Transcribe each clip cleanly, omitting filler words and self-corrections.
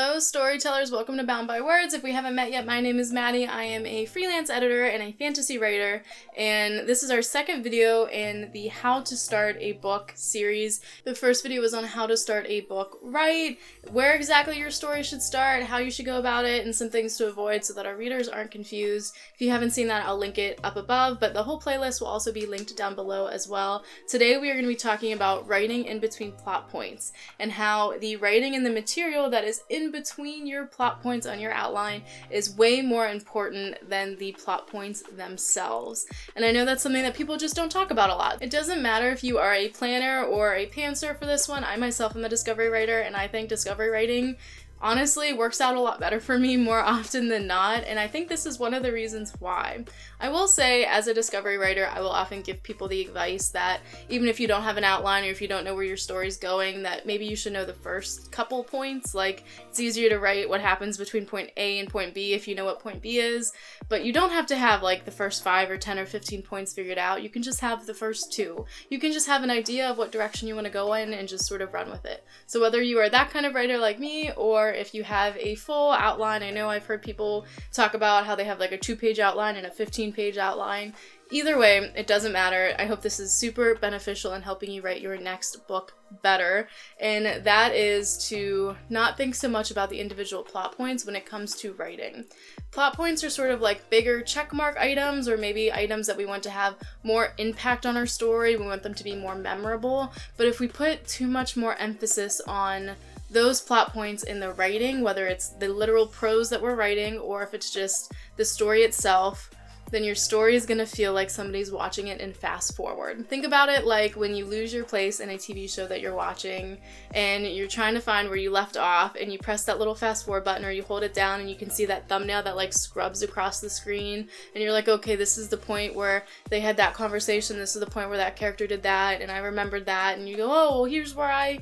Hello, storytellers. Welcome to Bound by Words. If we haven't met yet, my name is Madie. I am a freelance editor and a fantasy writer, and this is our second video in the How to Start a Book series. The first video was on how to start a book right, where exactly your story should start, how you should go about it, and some things to avoid so that our readers aren't confused. If you haven't seen that, I'll link it up above, but the whole playlist will also be linked down below as well. Today we are going to be talking about writing in between plot points and how the writing in the material that is in between your plot points on your outline is way more important than the plot points themselves. And I know that's something that people just don't talk about a lot. It doesn't matter if you are a planner or a pantser for this one. I myself am a discovery writer, and I think discovery writing honestly works out a lot better for me more often than not, and I think this is one of the reasons why. I will say, as a discovery writer, I will often give people the advice that even if you don't have an outline or if you don't know where your story's going, that maybe you should know the first couple points. Like, it's easier to write what happens between point A and point B if you know what point B is, but you don't have to have like the first 5 or 10 or 15 points figured out. You can just have the first 2. You can just have an idea of what direction you want to go in and just sort of run with it. So whether you are that kind of writer like me, or if you have a full outline, I know I've heard people talk about how they have like a 2-page outline and a 15-page outline. Either way, it doesn't matter. I hope this is super beneficial in helping you write your next book better, and that is to not think so much about the individual plot points when it comes to writing. Plot points are sort of like bigger checkmark items, or maybe items that we want to have more impact on our story. We want them to be more memorable, but if we put too much more emphasis on those plot points in the writing, whether it's the literal prose that we're writing or if it's just the story itself, then your story is gonna feel like somebody's watching it in fast forward. Think about it like when you lose your place in a TV show that you're watching and you're trying to find where you left off, and you press that little fast forward button or you hold it down and you can see that thumbnail that like scrubs across the screen, and you're like, okay, this is the point where they had that conversation, this is the point where that character did that, and I remembered that, and you go, oh, well, here's where I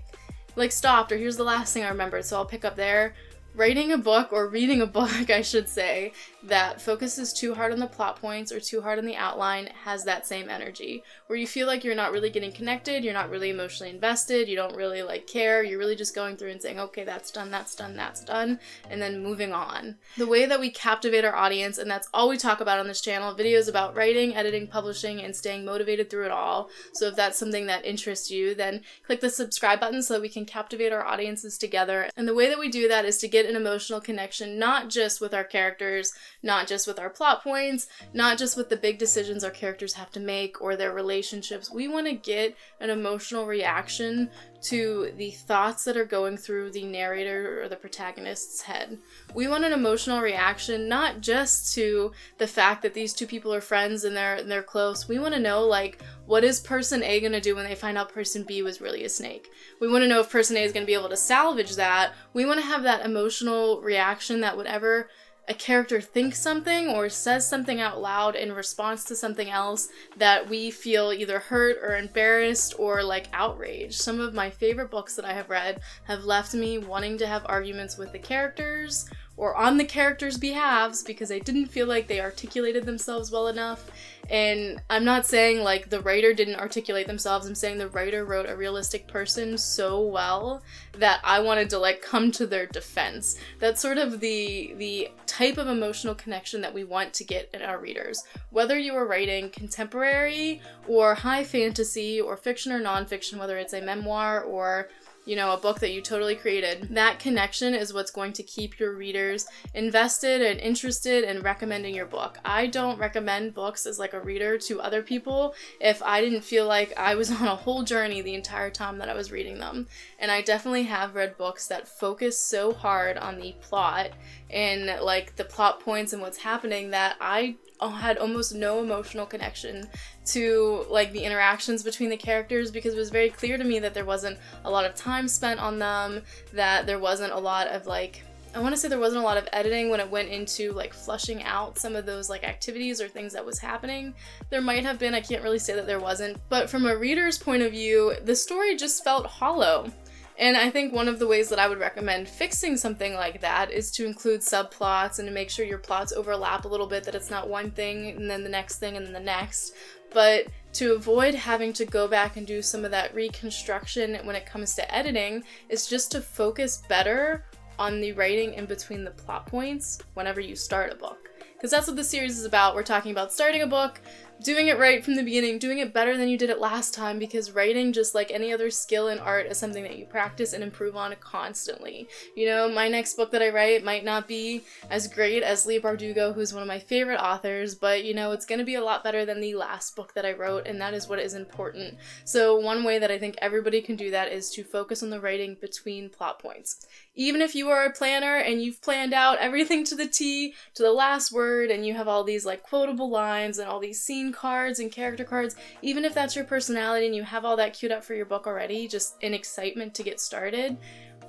stopped, or here's the last thing I remembered, so I'll pick up there. Writing a book, or reading a book, I should say, that focuses too hard on the plot points or too hard on the outline has that same energy, where you feel like you're not really getting connected, you're not really emotionally invested, you don't really care, you're really just going through and saying, okay, that's done, that's done, that's done, and then moving on. The way that we captivate our audience, and that's all we talk about on this channel, videos about writing, editing, publishing, and staying motivated through it all. So if that's something that interests you, then click the subscribe button so that we can captivate our audiences together. And the way that we do that is to get an emotional connection, not just with our characters, not just with our plot points, not just with the big decisions our characters have to make or their relationships. We want to get an emotional reaction to the thoughts that are going through the narrator or the protagonist's head. We want an emotional reaction not just to the fact that these two people are friends and they're close. We want to know, like, what is person A going to do when they find out person B was really a snake? We want to know if person A is going to be able to salvage that. We want to have that emotional reaction that whenever a character thinks something or says something out loud in response to something else, that we feel either hurt or embarrassed or like outraged. Some of my favorite books that I have read have left me wanting to have arguments with the characters or on the characters' behalves because I didn't feel like they articulated themselves well enough. And I'm not saying like the writer didn't articulate themselves, I'm saying the writer wrote a realistic person so well that I wanted to like come to their defense. That's sort of the type of emotional connection that we want to get in our readers. Whether you are writing contemporary or high fantasy or fiction or nonfiction, whether it's a memoir or a book that you totally created, that connection is what's going to keep your readers invested and interested in recommending your book. I don't recommend books as like a reader to other people if I didn't feel like I was on a whole journey the entire time that I was reading them. And I definitely have read books that focus so hard on the plot and like the plot points and what's happening that I had almost no emotional connection to like the interactions between the characters, because it was very clear to me that there wasn't a lot of time spent on them, that there wasn't a lot of I want to say there wasn't a lot of editing when it went into like flushing out some of those like activities or things that was happening. There might have been, I can't really say that there wasn't, but from a reader's point of view, the story just felt hollow. And I think one of the ways that I would recommend fixing something like that is to include subplots and to make sure your plots overlap a little bit, that it's not one thing and then the next thing and then the next. But to avoid having to go back and do some of that reconstruction when it comes to editing is just to focus better on the writing in between the plot points whenever you start a book. Because that's what this series is about. We're talking about starting a book, doing it right from the beginning, doing it better than you did it last time, because writing, just like any other skill in art, is something that you practice and improve on constantly. You know, my next book that I write might not be as great as Leigh Bardugo, who's one of my favorite authors, but you know, it's going to be a lot better than the last book that I wrote, and that is what is important. So one way that I think everybody can do that is to focus on the writing between plot points. Even if you are a planner and you've planned out everything to the T, to the last word, and you have all these like quotable lines and all these scene cards and character cards, even if that's your personality and you have all that queued up for your book already, just in excitement to get started,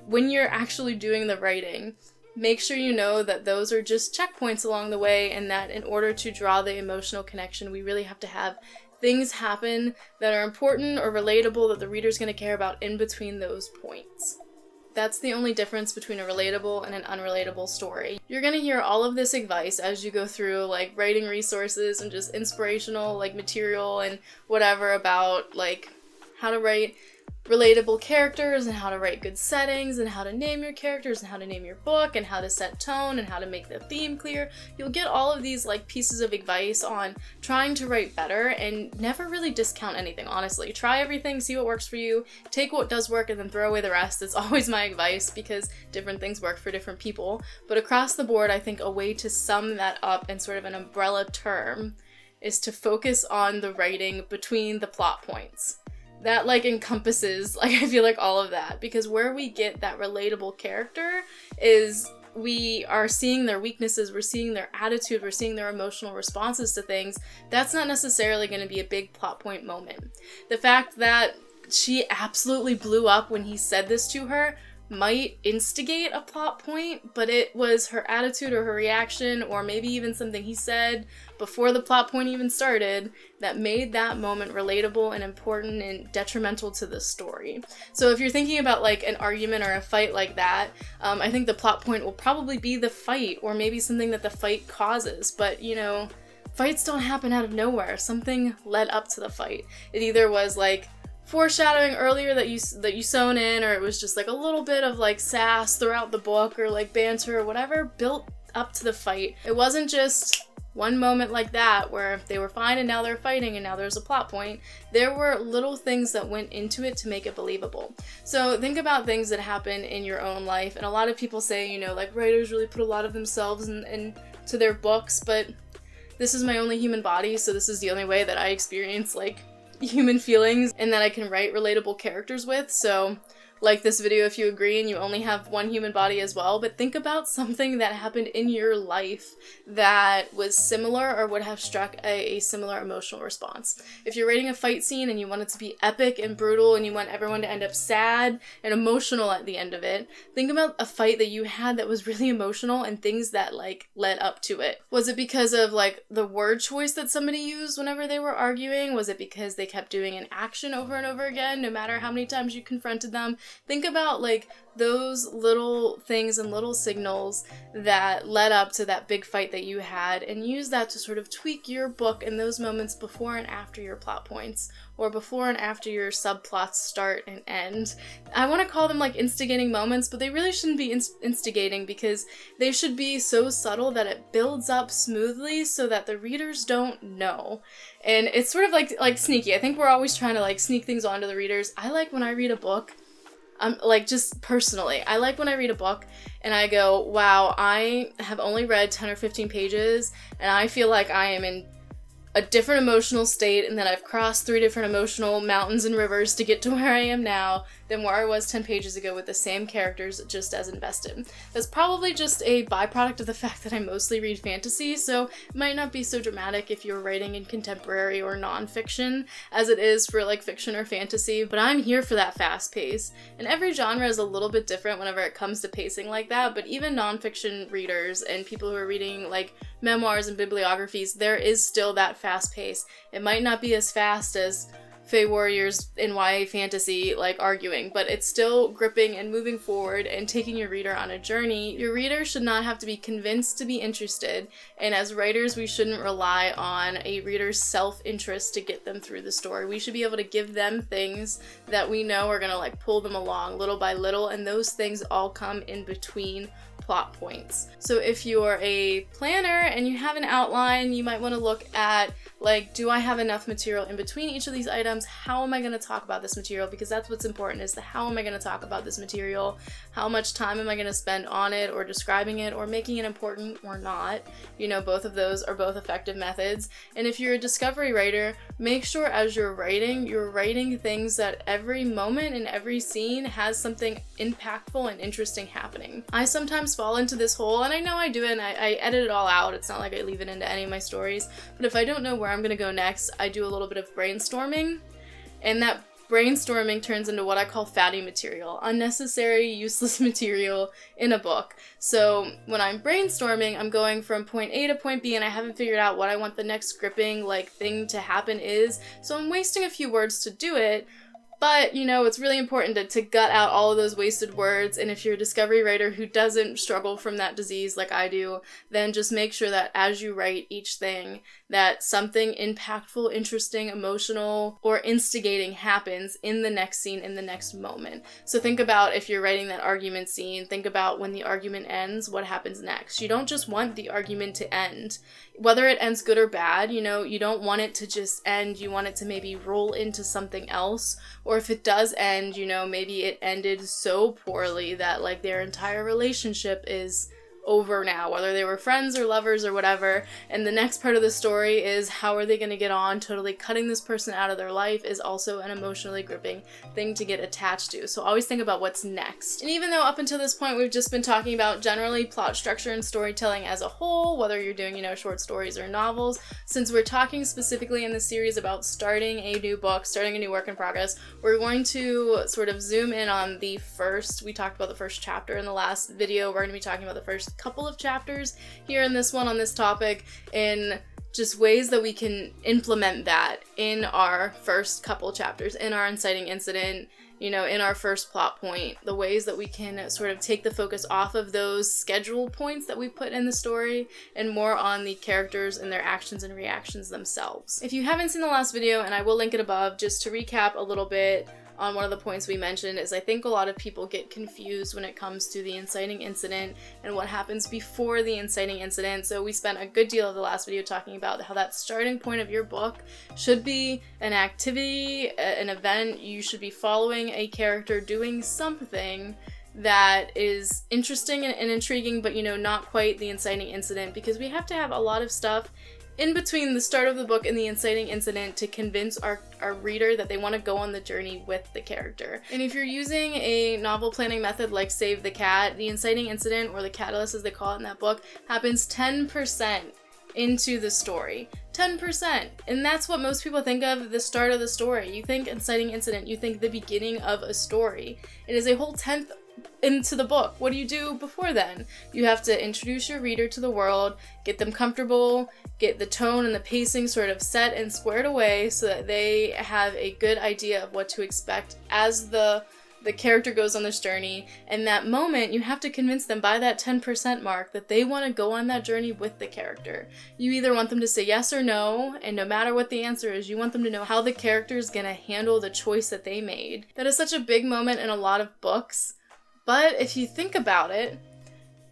when you're actually doing the writing, make sure you know that those are just checkpoints along the way, and that in order to draw the emotional connection, we really have to have things happen that are important or relatable that the reader's going to care about in between those points. That's the only difference between a relatable and an unrelatable story. You're gonna hear all of this advice as you go through like writing resources and just inspirational like material and whatever about like how to write relatable characters and how to write good settings and how to name your characters and how to name your book and how to set tone and how to make the theme clear. You'll get all of these like pieces of advice on trying to write better, and never really discount anything, honestly. Try everything, see what works for you, take what does work and then throw away the rest. It's always my advice because different things work for different people. But across the board, I think a way to sum that up in sort of an umbrella term is to focus on the writing between the plot points. That like encompasses, like I feel like all of that, because where we get that relatable character is we are seeing their weaknesses, we're seeing their attitude, we're seeing their emotional responses to things. That's not necessarily going to be a big plot point moment. The fact that she absolutely blew up when he said this to her might instigate a plot point, but it was her attitude or her reaction or maybe even something he said before the plot point even started that made that moment relatable and important and detrimental to the story. So if you're thinking about like an argument or a fight like that, I think the plot point will probably be the fight or maybe something that the fight causes. But you know, fights don't happen out of nowhere. Something led up to the fight. It either was like foreshadowing earlier that you sewn in, or it was just like a little bit of like sass throughout the book or like banter or whatever built up to the fight. It wasn't just one moment like that where they were fine and now they're fighting and now there's a plot point. There were little things that went into it to make it believable. So think about things that happen in your own life, and a lot of people say, you know, like writers really put a lot of themselves into their books, but this is my only human body, so this is the only way that I experience like human feelings and that I can write relatable characters with. So like this video if you agree and you only have one human body as well, but think about something that happened in your life that was similar or would have struck a similar emotional response. If you're writing a fight scene and you want it to be epic and brutal and you want everyone to end up sad and emotional at the end of it, think about a fight that you had that was really emotional and things that like led up to it. Was it because of like the word choice that somebody used whenever they were arguing? Was it because they kept doing an action over and over again no matter how many times you confronted them? Think about like those little things and little signals that led up to that big fight that you had, and use that to sort of tweak your book in those moments before and after your plot points, or before and after your subplots start and end. I want to call them like instigating moments, but they really shouldn't be instigating, because they should be so subtle that it builds up smoothly so that the readers don't know. And it's sort of like sneaky. I think we're always trying to like sneak things onto the readers. I like when I read a book, like just personally, I like when I read a book and I go, wow, I have only read 10 or 15 pages and I feel like I am in a different emotional state and that I've crossed 3 different emotional mountains and rivers to get to where I am now than where I was 10 pages ago with the same characters just as invested. That's probably just a byproduct of the fact that I mostly read fantasy, so it might not be so dramatic if you're writing in contemporary or nonfiction as it is for like fiction or fantasy, but I'm here for that fast pace. And every genre is a little bit different whenever it comes to pacing like that, but even nonfiction readers and people who are reading like memoirs and bibliographies, there is still that fast pace. It might not be as fast as fae warriors in YA fantasy like arguing, but it's still gripping and moving forward and taking your reader on a journey. Your reader should not have to be convinced to be interested, and as writers we shouldn't rely on a reader's self-interest to get them through the story. We should be able to give them things that we know are gonna like pull them along little by little, and those things all come in between plot points. So if you're a planner and you have an outline, you might want to look at like, do I have enough material in between each of these items? How am I going to talk about this material? Because that's what's important, is the how am I going to talk about this material? How much time am I going to spend on it, or describing it, or making it important or not? You know, both of those are both effective methods. And if you're a discovery writer, make sure as you're writing things that every moment and every scene has something impactful and interesting happening. I sometimes fall into this hole, and I know I do it, and I edit it all out. It's not like I leave it into any of my stories, but if I don't know where I'm gonna go next, I do a little bit of brainstorming, and that brainstorming turns into what I call fatty material, unnecessary, useless material in a book. So when I'm brainstorming, I'm going from point A to point B, and I haven't figured out what I want the next gripping like thing to happen is, so I'm wasting a few words to do it. But, you know, it's really important to gut out all of those wasted words, and if you're a discovery writer who doesn't struggle from that disease like I do, then just make sure that as you write each thing, that something impactful, interesting, emotional, or instigating happens in the next scene, in the next moment. So think about if you're writing that argument scene, think about when the argument ends, what happens next. You don't just want the argument to end. Whether it ends good or bad, you know, you don't want it to just end, you want it to maybe roll into something else. Or if it does end, you know, maybe it ended so poorly that like their entire relationship is over now, whether they were friends or lovers or whatever, and the next part of the story is how are they going to get on. Totally cutting this person out of their life is also an emotionally gripping thing to get attached to, so always think about what's next. And even though up until this point we've just been talking about generally plot structure and storytelling as a whole, whether you're doing, you know, short stories or novels, since we're talking specifically in this series about starting a new book, starting a new work in progress, we're going to sort of zoom in on we talked about the first chapter in the last video, we're going to be talking about the first couple of chapters here in this one on this topic, in just ways that we can implement that in our first couple chapters, in our inciting incident, you know, in our first plot point, the ways that we can sort of take the focus off of those schedule points that we put in the story and more on the characters and their actions and reactions themselves. If you haven't seen the last video, and I will link it above, just to recap a little bit on one of the points we mentioned, is I think a lot of people get confused when it comes to the inciting incident and what happens before the inciting incident. So we spent a good deal of the last video talking about how that starting point of your book should be an activity, an event. You should be following a character doing something that is interesting and intriguing, but, you know, not quite the inciting incident, because we have to have a lot of stuff in between the start of the book and the inciting incident to convince our reader that they want to go on the journey with the character. And if you're using a novel planning method like Save the Cat, the inciting incident, or the catalyst as they call it in that book, happens 10% into the story. 10%. And that's what most people think of the start of the story. You think inciting incident, you think the beginning of a story. It is a whole 10th into the book. What do you do before then? You have to introduce your reader to the world, get them comfortable, get the tone and the pacing sort of set and squared away so that they have a good idea of what to expect as the character goes on this journey. And that moment, you have to convince them by that 10% mark that they want to go on that journey with the character. You either want them to say yes or no, and no matter what the answer is, you want them to know how the character is going to handle the choice that they made. That is such a big moment in a lot of books. But if you think about it,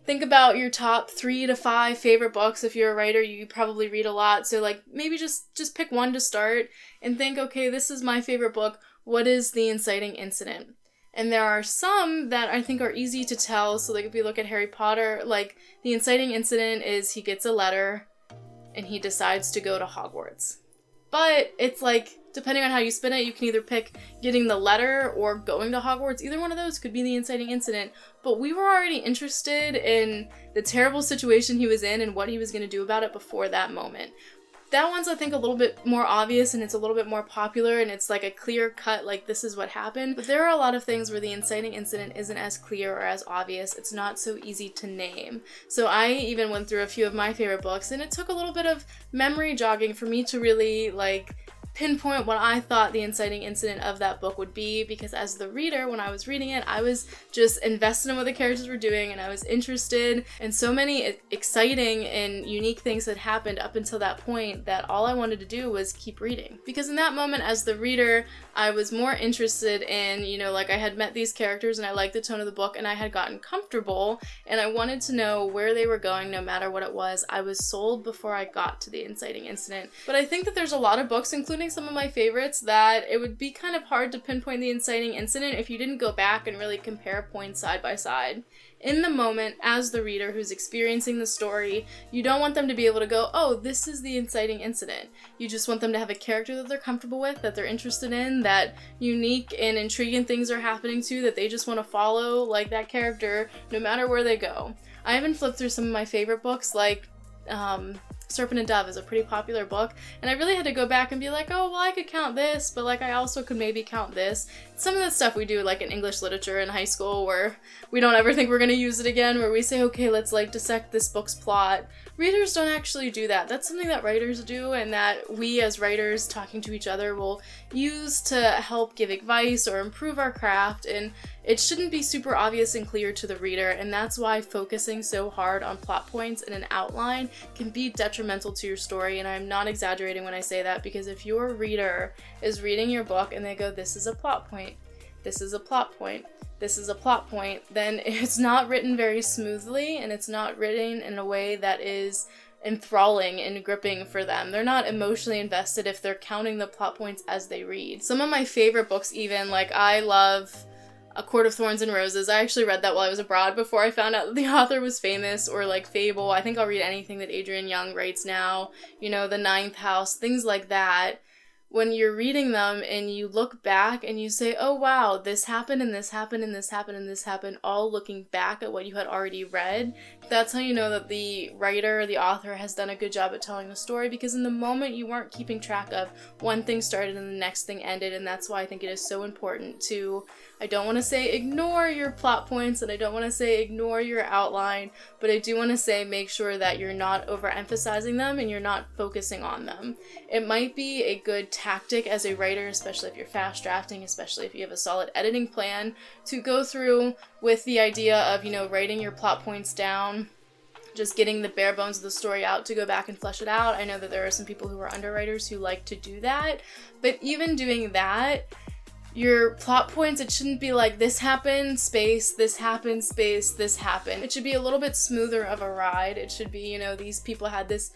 think about your top 3 to 5 favorite books. If you're a writer, you probably read a lot. So like maybe just pick one to start and think, okay, this is my favorite book. What is the inciting incident? And there are some that I think are easy to tell. So like if we look at Harry Potter, like the inciting incident is he gets a letter and he decides to go to Hogwarts. But it's like, depending on how you spin it, you can either pick getting the letter or going to Hogwarts. Either one of those could be the inciting incident. But we were already interested in the terrible situation he was in and what he was going to do about it before that moment. That one's, I think, a little bit more obvious, and it's a little bit more popular, and it's like a clear cut, like this is what happened. But there are a lot of things where the inciting incident isn't as clear or as obvious. It's not so easy to name. So I even went through a few of my favorite books, and it took a little bit of memory jogging for me to really like pinpoint what I thought the inciting incident of that book would be, because as the reader, when I was reading it, I was just invested in what the characters were doing, and I was interested in so many exciting and unique things that happened up until that point that all I wanted to do was keep reading. Because in that moment, as the reader, I was more interested in, you know, like I had met these characters and I liked the tone of the book and I had gotten comfortable and I wanted to know where they were going no matter what it was. I was sold before I got to the inciting incident. But I think that there's a lot of books, including some of my favorites, that it would be kind of hard to pinpoint the inciting incident if you didn't go back and really compare points side by side. In the moment, as the reader who's experiencing the story, you don't want them to be able to go, oh, this is the inciting incident. You just want them to have a character that they're comfortable with, that they're interested in, that unique and intriguing things are happening to, that they just want to follow like that character no matter where they go. I even flipped through some of my favorite books, like Serpent and Dove is a pretty popular book, and I really had to go back and be like, oh, well, I could count this, but like I also could maybe count this. Some of the stuff we do like in English literature in high school where we don't ever think we're going to use it again, where we say, okay, let's like dissect this book's plot. Readers don't actually do that. That's something that writers do, and that we as writers talking to each other will use to help give advice or improve our craft, and it shouldn't be super obvious and clear to the reader, and that's why focusing so hard on plot points and an outline can be detrimental to your story, and I'm not exaggerating when I say that, because if your reader is reading your book and they go, this is a plot point, this is a plot point, this is a plot point, then it's not written very smoothly, and it's not written in a way that is enthralling and gripping for them. They're not emotionally invested if they're counting the plot points as they read. Some of my favorite books even, like I love A Court of Thorns and Roses. I actually read that while I was abroad before I found out that the author was famous, or like Fable. I think I'll read anything that Adrienne Young writes now, you know, The Ninth House, things like that. When you're reading them and you look back and you say, oh wow, this happened and this happened and this happened and this happened, all looking back at what you had already read, that's how you know that the writer or the author has done a good job at telling the story, because in the moment you weren't keeping track of one thing started and the next thing ended, and that's why I think it is so important to, I don't want to say ignore your plot points, and I don't want to say ignore your outline, but I do want to say make sure that you're not overemphasizing them and you're not focusing on them. It might be a good tactic as a writer, especially if you're fast drafting, especially if you have a solid editing plan, to go through with the idea of, you know, writing your plot points down, just getting the bare bones of the story out to go back and flesh it out. I know that there are some people who are underwriters who like to do that, but even doing that, your plot points, it shouldn't be like this happened, space, this happened, space, this happened. It should be a little bit smoother of a ride. It should be, you know, these people had this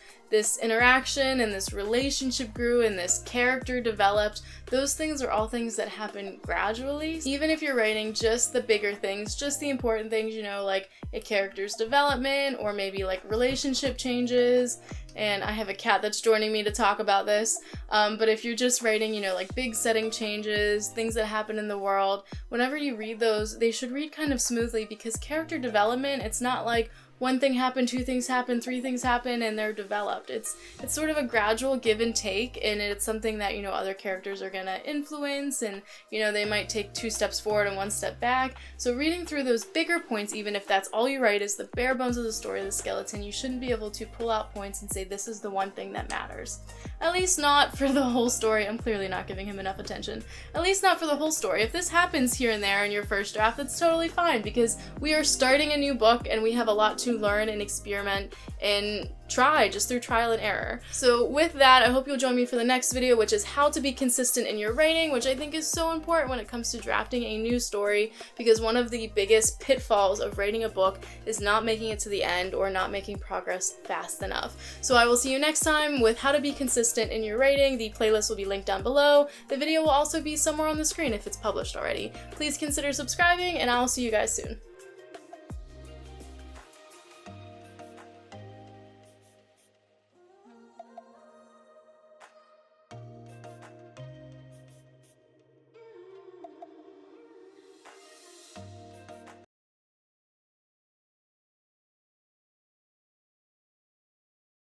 interaction and this relationship grew and this character developed. Those things are all things that happen gradually. Even if you're writing just the bigger things, just the important things, you know, like a character's development or maybe like relationship changes. And I have a cat that's joining me to talk about this. But if you're just writing, you know, like big setting changes, things that happen in the world, whenever you read those, they should read kind of smoothly, because character development, it's not like one thing happened, two things happen, three things happen, and they're developed. It's sort of a gradual give and take, and it's something that, you know, other characters are gonna influence, and, you know, they might take 2 steps forward and 1 step back. So reading through those bigger points, even if that's all you write is the bare bones of the story, the skeleton, you shouldn't be able to pull out points and say this is the one thing that matters. At least not for the whole story. I'm clearly not giving him enough attention. At least not for the whole story. If this happens here and there in your first draft, that's totally fine, because we are starting a new book and we have a lot to learn and experiment and try just through trial and error. So with that, I hope you'll join me for the next video, which is how to be consistent in your writing, which I think is so important when it comes to drafting a new story, because one of the biggest pitfalls of writing a book is not making it to the end or not making progress fast enough. So I will see you next time with how to be consistent in your writing. The playlist will be linked down below. The video will also be somewhere on the screen if it's published already. Please consider subscribing, and I'll see you guys soon.